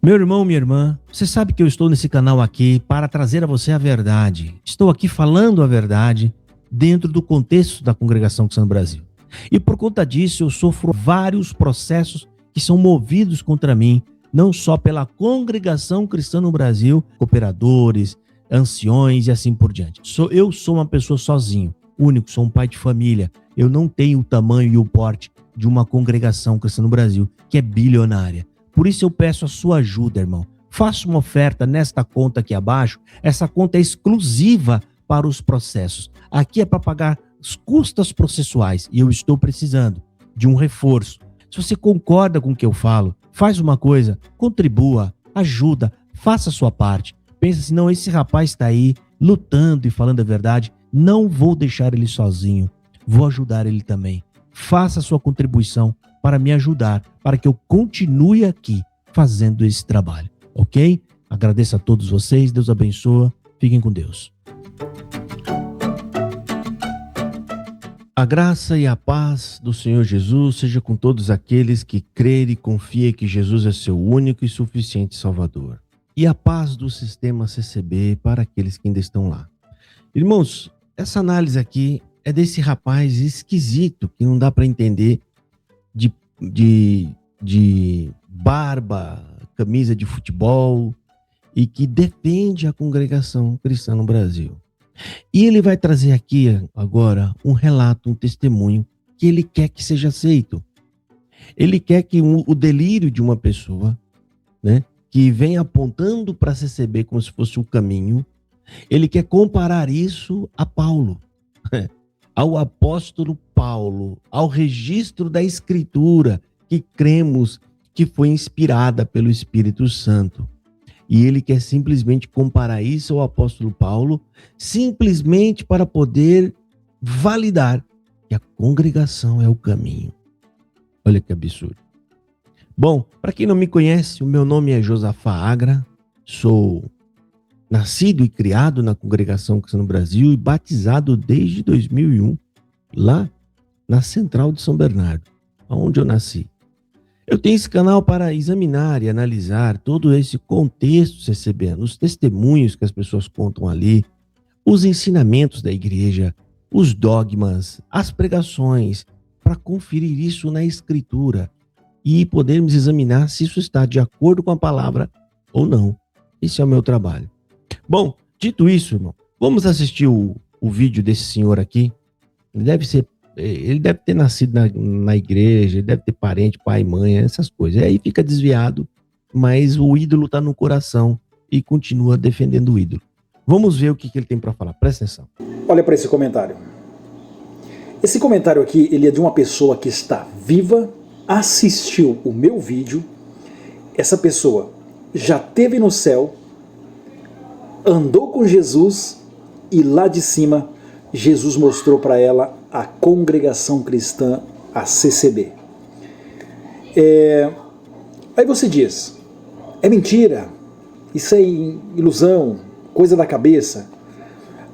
Meu irmão, minha irmã, você sabe que eu estou nesse canal aqui para trazer a você a verdade. Estou aqui falando a verdade dentro do contexto da Congregação Cristã no Brasil. E por conta disso, eu sofro vários processos que são movidos contra mim, não só pela Congregação Cristã no Brasil, cooperadores, anciões e assim por diante. Eu sou uma pessoa sozinho, único, sou um pai de família. Eu não tenho o tamanho e o porte de uma Congregação Cristã no Brasil, que é bilionária. Por isso eu peço a sua ajuda, irmão. Faça uma oferta nesta conta aqui abaixo. Essa conta é exclusiva para os processos. Aqui é para pagar as custas processuais e eu estou precisando de um reforço. Se você concorda com o que eu falo, faz uma coisa, contribua, ajuda, faça a sua parte. Pensa assim, não, esse rapaz está aí lutando e falando a verdade, não vou deixar ele sozinho, vou ajudar ele também. Faça a sua contribuição para me ajudar, para que eu continue aqui fazendo esse trabalho, ok? Agradeço a todos vocês, Deus abençoe, fiquem com Deus. A graça e a paz do Senhor Jesus seja com todos aqueles que crerem e confiem que Jesus é seu único e suficiente Salvador. E a paz do sistema CCB para aqueles que ainda estão lá. Irmãos, essa análise aqui é desse rapaz esquisito que não dá para entender, de barba, camisa de futebol e que defende a Congregação Cristã no Brasil. E ele vai trazer aqui agora um relato, um testemunho que ele quer que seja aceito. Ele quer que o delírio de uma pessoa, né, que vem apontando para a CCB como se fosse um caminho, ele quer comparar isso a Paulo, ao apóstolo Paulo, ao registro da Escritura que cremos que foi inspirada pelo Espírito Santo. E ele quer simplesmente comparar isso ao apóstolo Paulo, simplesmente para poder validar que a congregação é o caminho. Olha que absurdo. Bom, para quem não me conhece, o meu nome é Josafá Agra, sou nascido e criado na Congregação Cristã no Brasil e batizado desde 2001, lá na Central de São Bernardo, onde eu nasci. Eu tenho esse canal para examinar e analisar todo esse contexto CCBano, os testemunhos que as pessoas contam ali, os ensinamentos da igreja, os dogmas, as pregações, para conferir isso na Escritura e podermos examinar se isso está de acordo com a palavra ou não. Esse é o meu trabalho. Bom, dito isso, irmão, vamos assistir o vídeo desse senhor aqui. Ele deve ter nascido na igreja, ele deve ter parente, pai, mãe, essas coisas. E aí fica desviado, mas o ídolo está no coração e continua defendendo o ídolo. Vamos ver o que ele tem para falar, presta atenção. Olha para esse comentário. Esse comentário aqui, ele é de uma pessoa que está viva, assistiu o meu vídeo, essa pessoa já esteve no céu, andou com Jesus e lá de cima Jesus mostrou para ela a Congregação Cristã, a CCB. Aí você diz, é mentira, isso é ilusão, coisa da cabeça.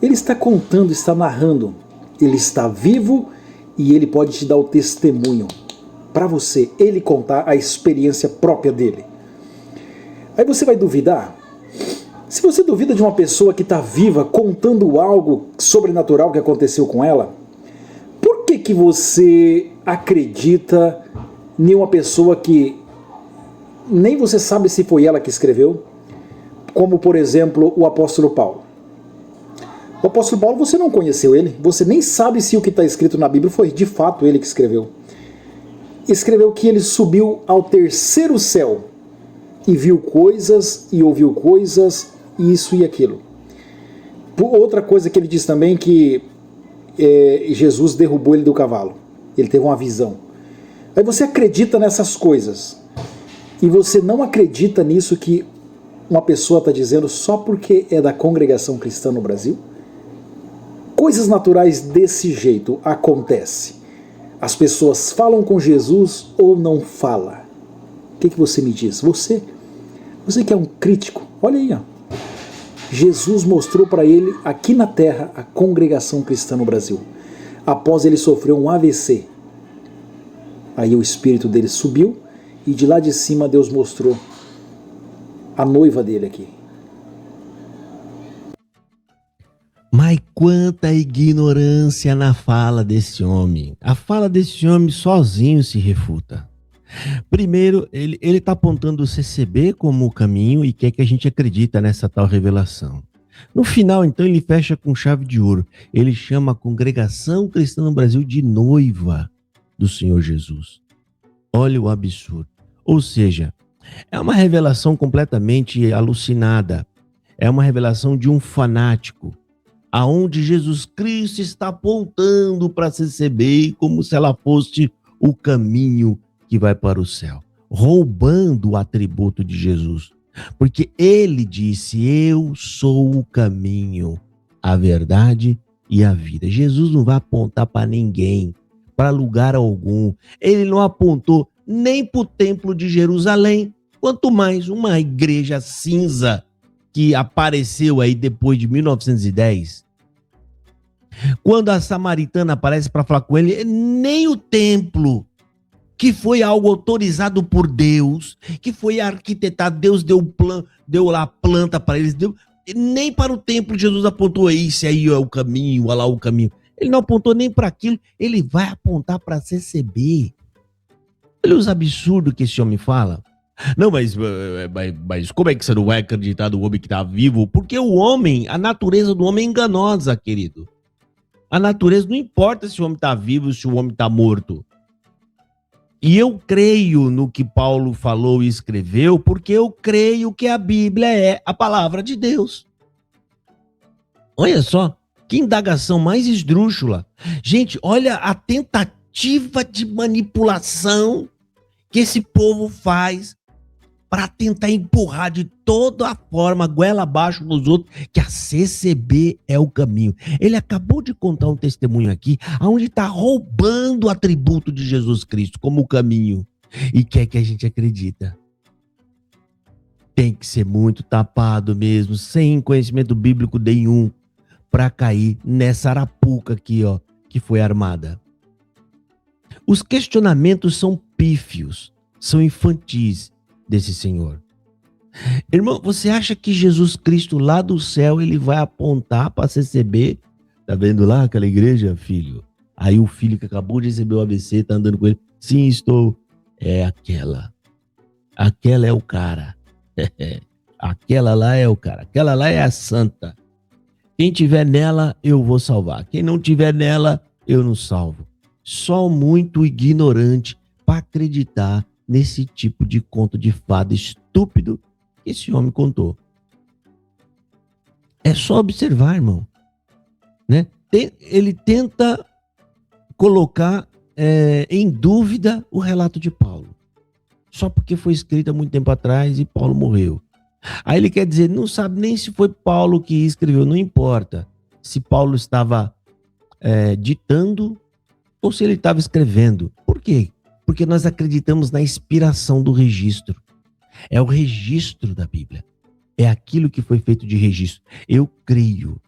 Ele está contando, está narrando, ele está vivo e ele pode te dar o testemunho para você, ele contar a experiência própria dele. Aí você vai duvidar? Se você duvida de uma pessoa que está viva contando algo sobrenatural que aconteceu com ela, por que você acredita em uma pessoa que nem você sabe se foi ela que escreveu, como por exemplo o apóstolo Paulo? O apóstolo Paulo, você não conheceu ele, você nem sabe se o que está escrito na Bíblia foi de fato ele que escreveu. Escreveu que ele subiu ao terceiro céu e viu coisas e ouviu coisas, isso e aquilo. Outra coisa que ele diz também que Jesus derrubou ele do cavalo. Ele teve uma visão. Aí você acredita nessas coisas e você não acredita nisso que uma pessoa está dizendo só porque é da Congregação Cristã no Brasil? Coisas naturais desse jeito acontecem. As pessoas falam com Jesus ou não falam? O que você me diz? Você que é um crítico, olha aí, ó. Jesus mostrou para ele aqui na terra a Congregação Cristã no Brasil. Após ele sofrer um AVC, aí o espírito dele subiu e de lá de cima Deus mostrou a noiva dele aqui. Mas quanta ignorância na fala desse homem. A fala desse homem sozinho se refuta. Primeiro, ele está apontando o CCB como o caminho e quer que a gente acredita nessa tal revelação. No final, então, ele fecha com chave de ouro. Ele chama a congregação cristã no Brasil de noiva do Senhor Jesus. Olha o absurdo. Ou seja, é uma revelação completamente alucinada. É uma revelação de um fanático, aonde Jesus Cristo está apontando para a CCB como se ela fosse o caminho que vai para o céu, roubando o atributo de Jesus. Porque ele disse: eu sou o caminho, a verdade e a vida. Jesus não vai apontar para ninguém, para lugar algum. Ele não apontou nem para o templo de Jerusalém, quanto mais uma igreja cinza que apareceu aí depois de 1910. Quando a samaritana aparece para falar com ele, nem o templo, que foi algo autorizado por Deus, que foi arquitetado, Deus deu lá a planta para eles, nem para o templo Jesus apontou: esse aí é o caminho, olha lá o caminho. Ele não apontou nem para aquilo, ele vai apontar para CCB. Olha os absurdos que esse homem fala. Não, mas como é que você não vai acreditar no homem que está vivo? Porque o homem, a natureza do homem é enganosa, querido. A natureza não importa se o homem está vivo, se o homem está morto. E eu creio no que Paulo falou e escreveu, porque eu creio que a Bíblia é a palavra de Deus. Olha só, que indagação mais esdrúxula. Gente, olha a tentativa de manipulação que esse povo faz para tentar empurrar de toda a forma, goela abaixo nos outros, que a CCB é o caminho. Ele acabou de contar um testemunho aqui, onde está roubando o atributo de Jesus Cristo como o caminho, e quer que a gente acredita. Tem que ser muito tapado mesmo, sem conhecimento bíblico nenhum, para cair nessa arapuca aqui, ó, que foi armada. Os questionamentos são pífios, são infantis desse senhor. Irmão, você acha que Jesus Cristo lá do céu, ele vai apontar para CCB? Tá vendo lá aquela igreja, filho? Aí o filho que acabou de receber o ABC tá andando com ele. Sim, estou. É aquela. Aquela é o cara. Aquela lá é o cara. Aquela lá é a santa. Quem tiver nela, eu vou salvar. Quem não tiver nela, eu não salvo. Só muito ignorante para acreditar nesse tipo de conto de fada estúpido que esse homem contou. É só observar, irmão. Né? Ele tenta colocar em dúvida o relato de Paulo. Só porque foi escrito há muito tempo atrás e Paulo morreu. Aí ele quer dizer, não sabe nem se foi Paulo que escreveu, não importa se Paulo estava ditando ou se ele estava escrevendo. Por quê? Porque nós acreditamos na inspiração do registro. É o registro da Bíblia. É aquilo que foi feito de registro. Eu creio.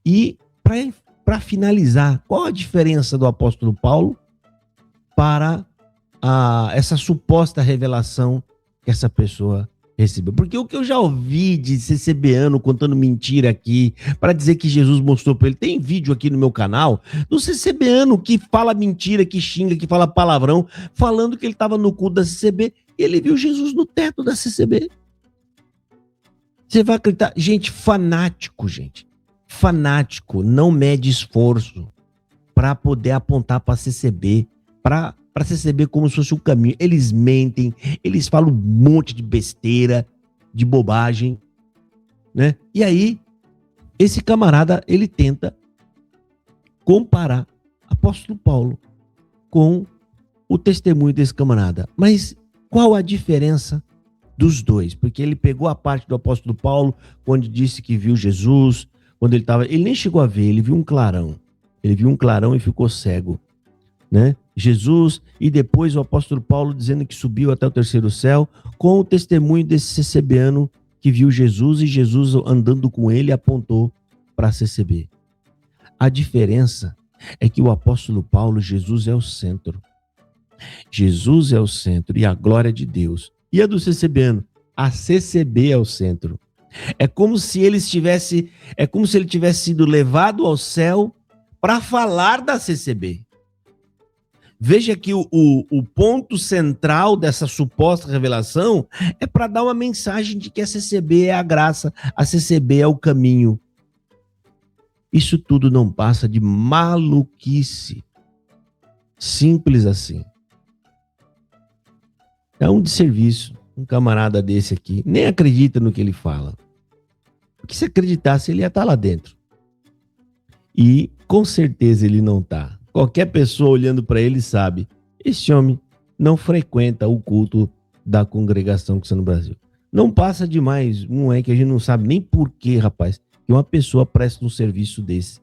E para finalizar, qual a diferença do apóstolo Paulo para essa suposta revelação que essa pessoa recebeu? Porque o que eu já ouvi de CCBano contando mentira aqui para dizer que Jesus mostrou para ele, tem vídeo aqui no meu canal do CCBano que fala mentira, que xinga, que fala palavrão, falando que ele estava no culto da CCB e ele viu Jesus no teto da CCB. Você vai acreditar? Gente, fanático não mede esforço para poder apontar para a CCB, para CCB como se fosse o caminho. Eles mentem, eles falam um monte de besteira, de bobagem, né? E aí, esse camarada, ele tenta comparar apóstolo Paulo com o testemunho desse camarada. Mas qual a diferença dos dois? Porque ele pegou a parte do apóstolo Paulo, quando disse que viu Jesus, quando ele nem chegou a ver, ele viu um clarão. Ele viu um clarão e ficou cego, né? Jesus, e depois o apóstolo Paulo dizendo que subiu até o terceiro céu, com o testemunho desse CCBano que viu Jesus, e Jesus andando com ele apontou para a CCB. A diferença é que o apóstolo Paulo, Jesus é o centro. Jesus é o centro e a glória de Deus. E a do CCBano? a CCB é o centro. É como se ele tivesse sido levado ao céu para falar da CCB. Veja que o ponto central dessa suposta revelação é para dar uma mensagem de que a CCB é a graça, a CCB é o caminho. Isso tudo não passa de maluquice. Simples assim. É um desserviço. Um camarada desse aqui nem acredita no que ele fala. Porque se acreditasse, ele ia estar lá dentro. E com certeza ele não está. Qualquer pessoa olhando para ele sabe, esse homem não frequenta o culto da Congregação Cristã no Brasil. Não passa de mais que a gente não sabe nem por que, rapaz, que uma pessoa presta um serviço desse.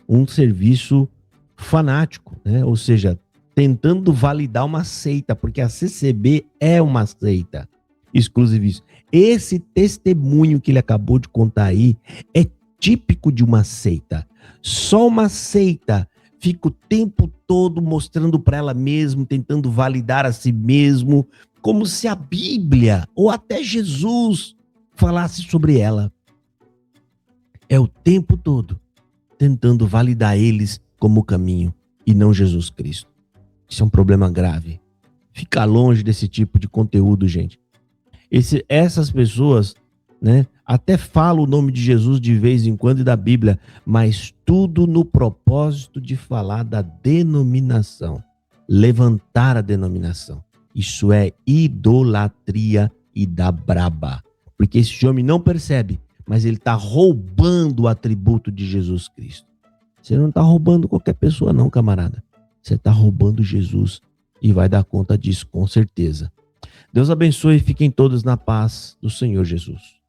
Um serviço fanático, né? Ou seja, tentando validar uma seita, porque a CCB é uma seita exclusivista. Esse testemunho que ele acabou de contar aí é típico de uma seita. Só uma seita fica o tempo todo mostrando para ela mesma, tentando validar a si mesmo, como se a Bíblia ou até Jesus falasse sobre ela. É o tempo todo tentando validar eles como caminho e não Jesus Cristo. Isso é um problema grave. Fica longe desse tipo de conteúdo, gente. Essas pessoas, né, até falam o nome de Jesus de vez em quando e da Bíblia, mas tudo no propósito de falar da denominação, levantar a denominação. Isso é idolatria e da braba, porque esse homem não percebe, mas ele está roubando o atributo de Jesus Cristo. Você não está roubando qualquer pessoa não, camarada. Você está roubando Jesus e vai dar conta disso com certeza. Deus abençoe e fiquem todos na paz do Senhor Jesus.